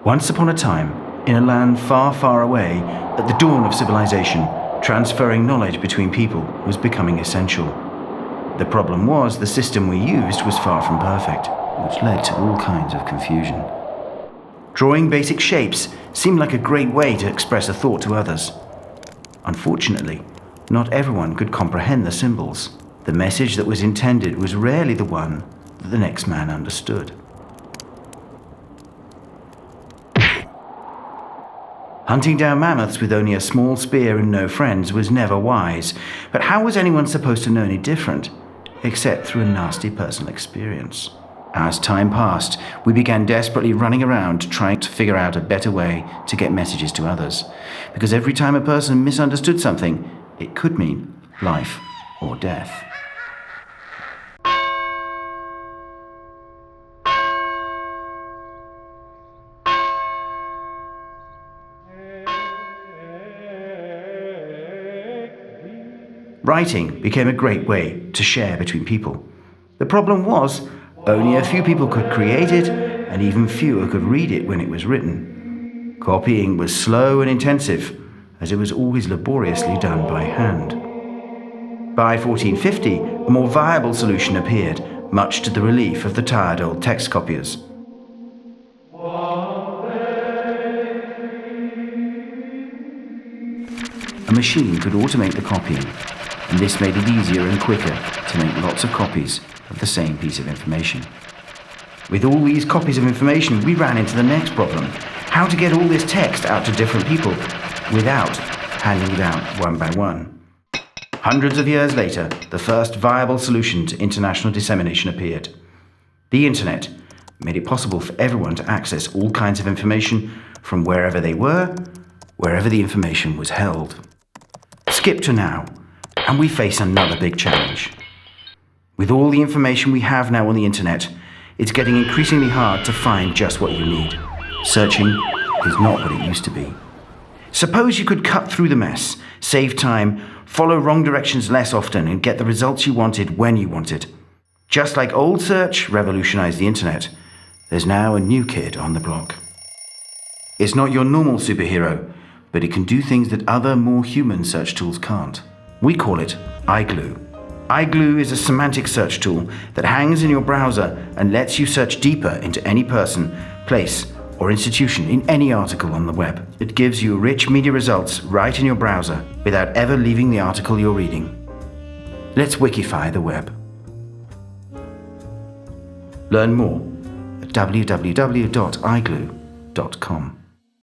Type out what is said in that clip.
Once upon a time, in a land far, far away, at the dawn of civilization, transferring knowledge between people was becoming essential. The problem was the system we used was far from perfect, which led to all kinds of confusion. Drawing basic shapes seemed like a great way to express a thought to others. Unfortunately, not everyone could comprehend the symbols. The message that was intended was rarely the one that the next man understood. Hunting down mammoths with only a small spear and no friends was never wise, but how was anyone supposed to know any different, except through a nasty personal experience? As time passed, we began desperately running around trying to figure out a better way to get messages to others, because every time a person misunderstood something, it could mean life or death. Writing became a great way to share between people. The problem was, only a few people could create it, and even fewer could read it when it was written. Copying was slow and intensive, as it was always laboriously done by hand. By 1450, a more viable solution appeared, much to the relief of the tired old text copiers. A machine could automate the copying, and this made it easier and quicker to make lots of copies of the same piece of information. With all these copies of information, we ran into the next problem: how to get all this text out to different people without handing it out one by one. Hundreds of years later, the first viable solution to international dissemination appeared. The internet made it possible for everyone to access all kinds of information from wherever they were, wherever the information was held. Skip to now, and we face another big challenge. With all the information we have now on the internet, it's getting increasingly hard to find just what you need. Searching is not what it used to be. Suppose you could cut through the mess, save time, follow wrong directions less often, and get the results you wanted when you wanted. Just like old search revolutionized the internet, there's now a new kid on the block. It's not your normal superhero, but it can do things that other, more human search tools can't. We call it iGlue. iGlue is a semantic search tool that hangs in your browser and lets you search deeper into any person, place, or institution in any article on the web. It gives you rich media results right in your browser without ever leaving the article you're reading. Let's wikify the web. Learn more at www.iglue.com.